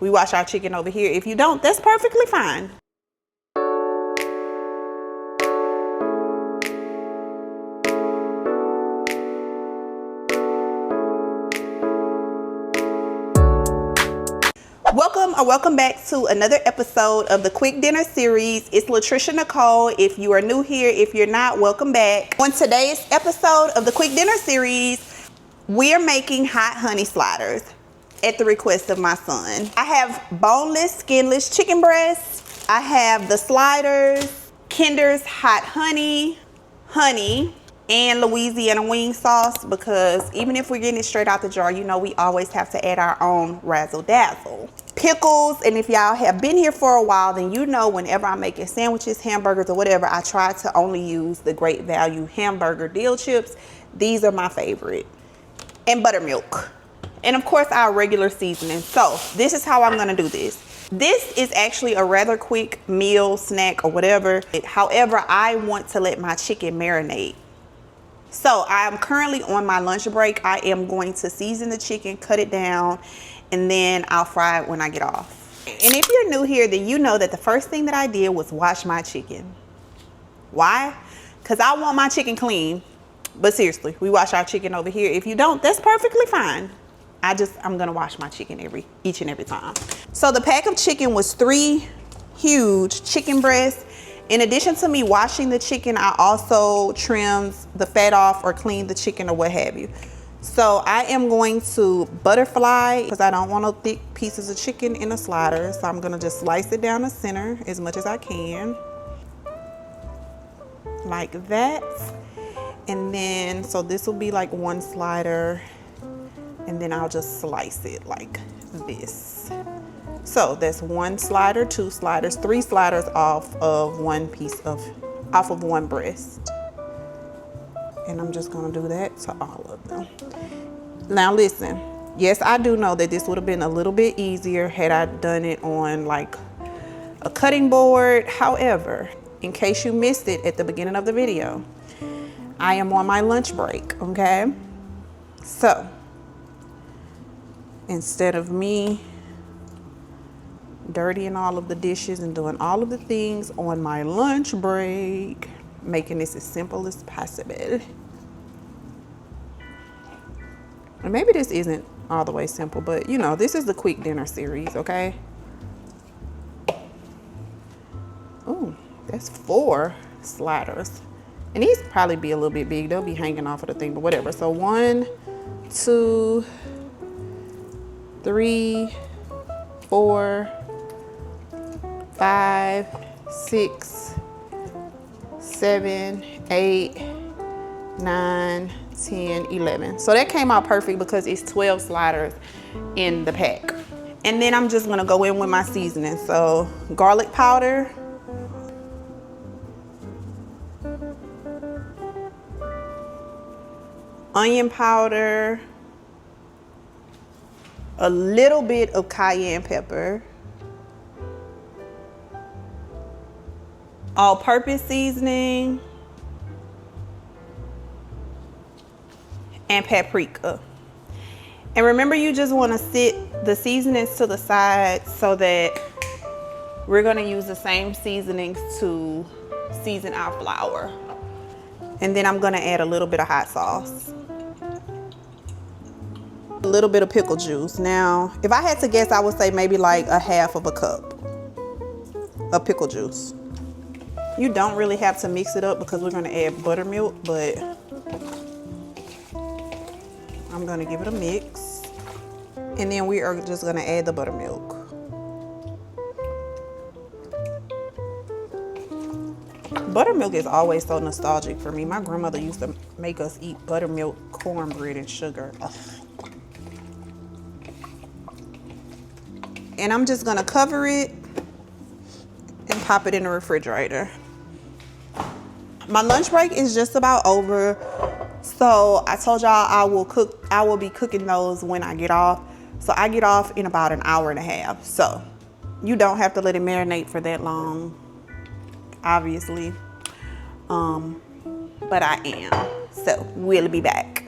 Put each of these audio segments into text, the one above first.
We wash our chicken over here. If you don't, that's perfectly fine. Welcome back to another episode of the Quick Dinner series. It's Latricia Nicole. If you are new here, if you're not, welcome back. On today's episode of the Quick Dinner series, we are making hot honey sliders at the request of my son. I have boneless, skinless chicken breasts. I have the sliders, Kinder's hot honey, and Louisiana wing sauce, because even if we're getting it straight out the jar, you know we always have to add our own razzle dazzle. Pickles, and if y'all have been here for a while, then you know whenever I'm making sandwiches, hamburgers, or whatever, I try to only use the Great Value hamburger dill chips. These are my favorite. And buttermilk. And of course our regular seasoning. So this is how I'm gonna do this. This is actually a rather quick meal, snack, or whatever. However, I want to let my chicken marinate. So I am currently on my lunch break. I am going to season the chicken, cut it down, and then I'll fry it when I get off. And if you're new here, then you know that the first thing that I did was wash my chicken. Why? Because I want my chicken clean. But seriously, we wash our chicken over here. If you don't, that's perfectly fine. I'm gonna wash my chicken each and every time. So the pack of chicken was 3 huge chicken breasts. In addition to me washing the chicken, I also trimmed the fat off or cleaned the chicken or what have you. So I am going to butterfly, because I don't want no thick pieces of chicken in a slider. So I'm gonna just slice it down the center as much as I can. Like that. And then, so this will be like 1 slider. And then I'll just slice it like this. So that's 1 slider, 2 sliders, 3 sliders off of one breast. And I'm just gonna do that to all of them. Now listen, yes, I do know that this would have been a little bit easier had I done it on like a cutting board. However, in case you missed it at the beginning of the video, I am on my lunch break, okay? So, instead of me dirtying all of the dishes and doing all of the things on my lunch break, making this as simple as possible. And maybe this isn't all the way simple, but you know, this is the Quick Dinner series, okay? Oh, that's 4 sliders. And these probably be a little bit big. They'll be hanging off of the thing, but whatever. So 1, 2, 3, 4, 5, 6, 7, 8, 9, 10, 11. So that came out perfect because it's 12 sliders in the pack. And then I'm just gonna go in with my seasoning. So garlic powder, onion powder, a little bit of cayenne pepper, all-purpose seasoning, and paprika. And remember, you just want to sit the seasonings to the side so that we're going to use the same seasonings to season our flour. And then I'm going to add a little bit of hot sauce. A little bit of pickle juice. Now, if I had to guess, I would say maybe like a half of a cup of pickle juice. You don't really have to mix it up because we're going to add buttermilk, but I'm going to give it a mix. And then we are just going to add the buttermilk. Buttermilk is always so nostalgic for me. My grandmother used to make us eat buttermilk, cornbread, and sugar. Ugh. And I'm just gonna cover it and pop it in the refrigerator. My lunch break is just about over. So I told y'all I will be cooking those when I get off. So I get off in about an hour and a half. So you don't have to let it marinate for that long, obviously. But I am. So we'll be back.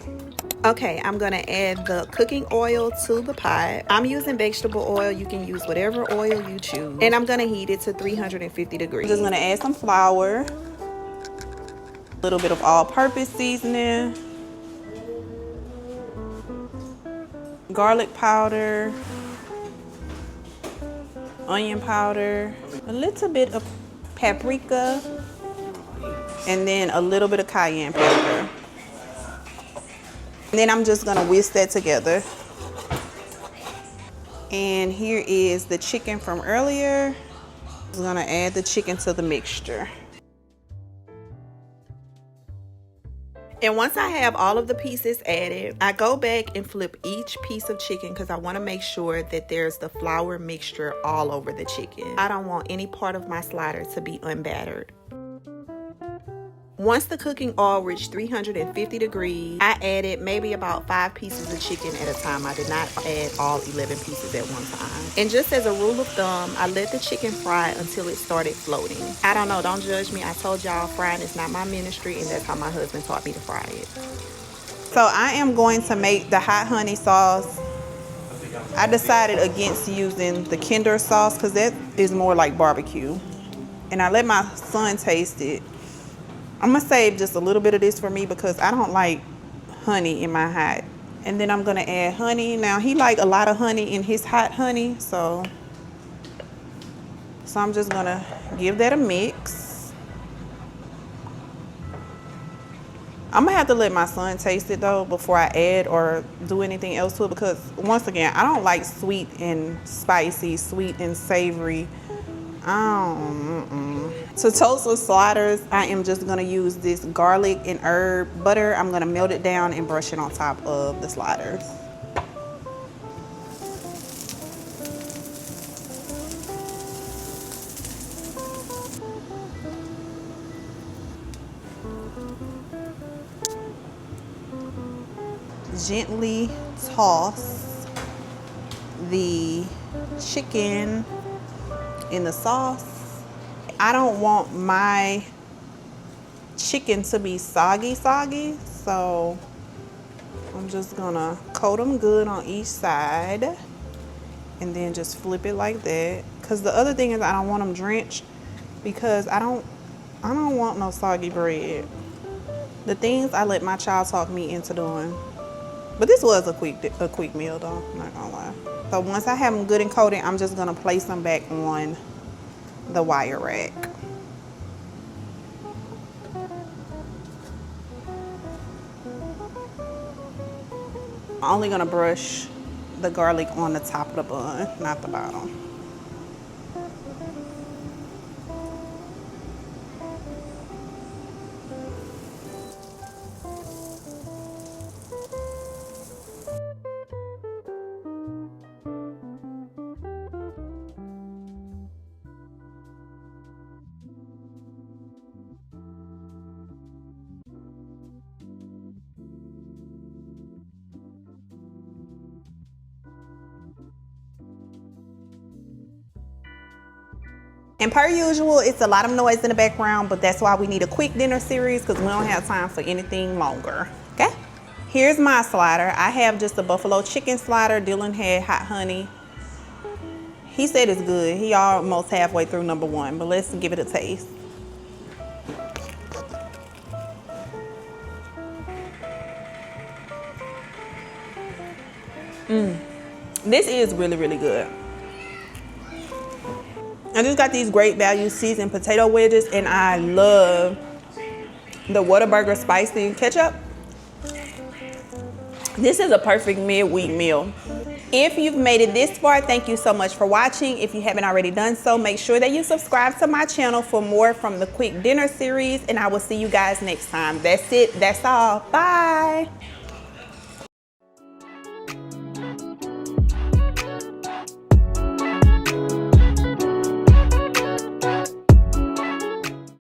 Okay, I'm gonna add the cooking oil to the pot. I'm using vegetable oil. You can use whatever oil you choose. And I'm gonna heat it to 350 degrees. I'm just gonna add some flour, a little bit of all-purpose seasoning, garlic powder, onion powder, a little bit of paprika, and then a little bit of cayenne pepper. And then I'm just gonna whisk that together. And here is the chicken from earlier. I'm gonna add the chicken to the mixture. And once I have all of the pieces added, I go back and flip each piece of chicken because I want to make sure that there's the flour mixture all over the chicken. I don't want any part of my slider to be unbattered. Once the cooking oil reached 350 degrees, I added maybe about 5 pieces of chicken at a time. I did not add all 11 pieces at one time. And just as a rule of thumb, I let the chicken fry until it started floating. I don't know, don't judge me. I told y'all frying is not my ministry, and that's how my husband taught me to fry it. So I am going to make the hot honey sauce. I decided against using the Kinder sauce because that is more like barbecue. And I let my son taste it. I'm gonna save just a little bit of this for me because I don't like honey in my hot. And then I'm gonna add honey. Now he like a lot of honey in his hot honey, so I'm just gonna give that a mix. I'm gonna have to let my son taste it though before I add or do anything else to it because once again, I don't like sweet and spicy, sweet and savory. To toast the sliders, I am just gonna use this garlic and herb butter. I'm gonna melt it down and brush it on top of the sliders. Gently toss the chicken in the sauce. I don't want my chicken to be soggy, so I'm just gonna coat them good on each side and then just flip it like that. Because the other thing is I don't want them drenched because I don't want no soggy bread. The things I let my child talk me into doing. But this was a quick meal though, I'm not gonna lie. So once I have them good and coated, I'm just gonna place them back on the wire rack. I'm only gonna brush the garlic on the top of the bun, not the bottom. And per usual, it's a lot of noise in the background, but that's why we need a quick dinner series because we don't have time for anything longer, okay? Here's my slider. I have just a buffalo chicken slider. Dylan had hot honey. He said it's good. He almost halfway through number 1, but let's give it a taste. This is really, really good. I just got these Great Value seasoned potato wedges, and I love the Whataburger spicy ketchup. This is a perfect midweek meal. If you've made it this far, thank you so much for watching. If you haven't already done so, make sure that you subscribe to my channel for more from the Quick Dinner series, and I will see you guys next time. That's it. That's all. Bye.